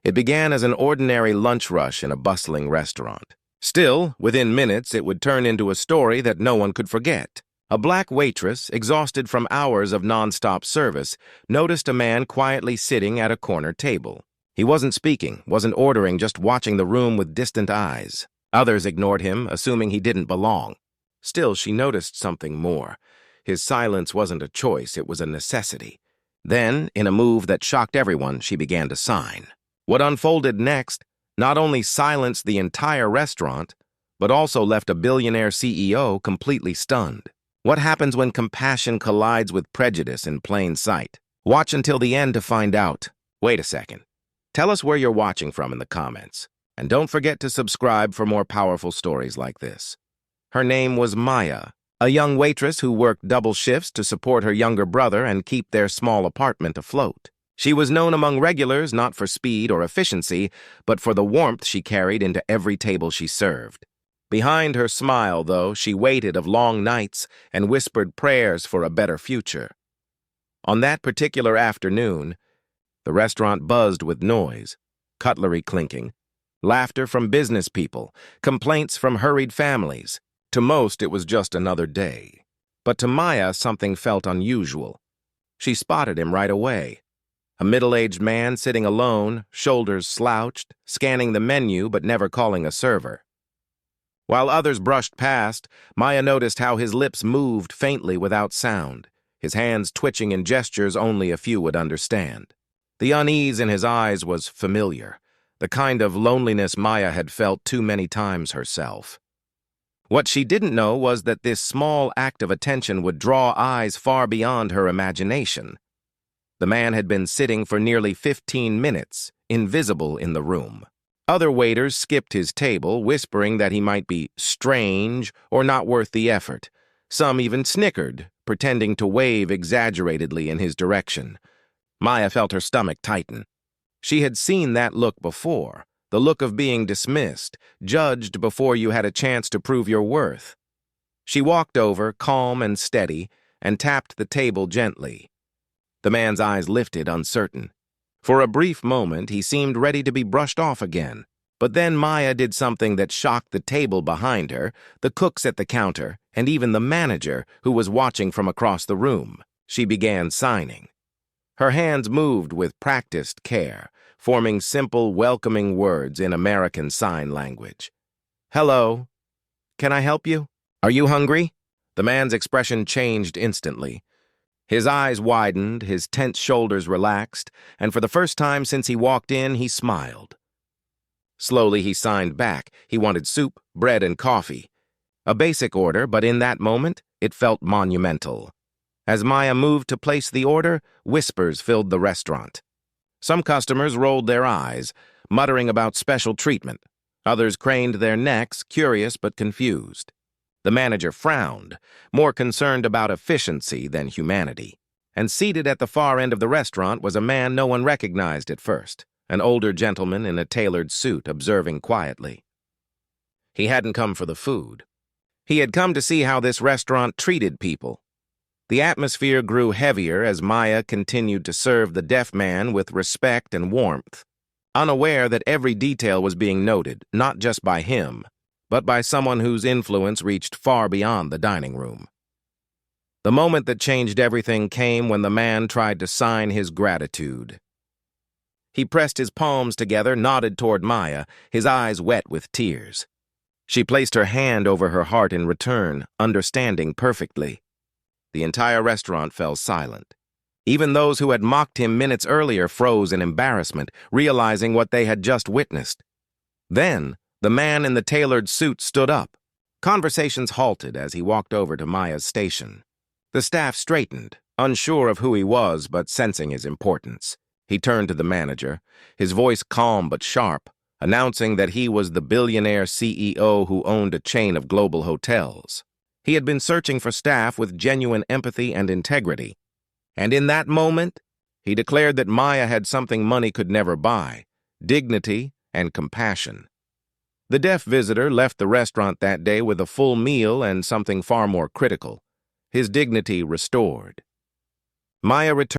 It began as an ordinary lunch rush in a bustling restaurant. Still, within minutes, it would turn into a story that no one could forget. A black waitress, exhausted from hours of non-stop service, noticed a man quietly sitting at a corner table. He wasn't speaking, wasn't ordering, just watching the room with distant eyes. Others ignored him, assuming he didn't belong. Still, she noticed something more. His silence wasn't a choice, it was a necessity. Then, in a move that shocked everyone, she began to sign. What unfolded next not only silenced the entire restaurant, but also left a billionaire CEO completely stunned. What happens when compassion collides with prejudice in plain sight? Watch until the end to find out. Wait a second. Tell us where you're watching from in the comments. And don't forget to subscribe for more powerful stories like this. Her name was Maya, a young waitress who worked double shifts to support her younger brother and keep their small apartment afloat. She was known among regulars not for speed or efficiency, but for the warmth she carried into every table she served. Behind her smile, though, she waited of long nights and whispered prayers for a better future. On that particular afternoon, the restaurant buzzed with noise, cutlery clinking, laughter from business people, complaints from hurried families. To most, it was just another day. But to Maya, something felt unusual. She spotted him right away. A middle-aged man sitting alone, shoulders slouched, scanning the menu but never calling a server. While others brushed past, Maya noticed how his lips moved faintly without sound, his hands twitching in gestures only a few would understand. The unease in his eyes was familiar, the kind of loneliness Maya had felt too many times herself. What she didn't know was that this small act of attention would draw eyes far beyond her imagination. The man had been sitting for nearly 15 minutes, invisible in the room. Other waiters skipped his table, whispering that he might be strange or not worth the effort. Some even snickered, pretending to wave exaggeratedly in his direction. Maya felt her stomach tighten. She had seen that look before, the look of being dismissed, judged before you had a chance to prove your worth. She walked over, calm and steady, and tapped the table gently. The man's eyes lifted, uncertain. For a brief moment, he seemed ready to be brushed off again. But then Maya did something that shocked the table behind her, the cooks at the counter, and even the manager, who was watching from across the room. She began signing. Her hands moved with practiced care, forming simple, welcoming words in American Sign Language. "Hello. Can I help you? Are you hungry?" The man's expression changed instantly. His eyes widened, his tense shoulders relaxed, and for the first time since he walked in, he smiled. Slowly he signed back. He wanted soup, bread, and coffee. A basic order, but in that moment, it felt monumental. As Maya moved to place the order, whispers filled the restaurant. Some customers rolled their eyes, muttering about special treatment. Others craned their necks, curious but confused. The manager frowned, more concerned about efficiency than humanity. And seated at the far end of the restaurant was a man no one recognized at first, an older gentleman in a tailored suit observing quietly. He hadn't come for the food. He had come to see how this restaurant treated people. The atmosphere grew heavier as Maya continued to serve the deaf man with respect and warmth, unaware that every detail was being noted, not just by him, but by someone whose influence reached far beyond the dining room. The moment that changed everything came when the man tried to sign his gratitude. He pressed his palms together, nodded toward Maya, his eyes wet with tears. She placed her hand over her heart in return, understanding perfectly. The entire restaurant fell silent. Even those who had mocked him minutes earlier froze in embarrassment, realizing what they had just witnessed. Then, the man in the tailored suit stood up. Conversations halted as he walked over to Maya's station. The staff straightened, unsure of who he was but sensing his importance. He turned to the manager, his voice calm but sharp, announcing that he was the billionaire CEO who owned a chain of global hotels. He had been searching for staff with genuine empathy and integrity. And in that moment, he declared that Maya had something money could never buy: dignity and compassion. The deaf visitor left the restaurant that day with a full meal and something far more critical: his dignity restored. Maya returned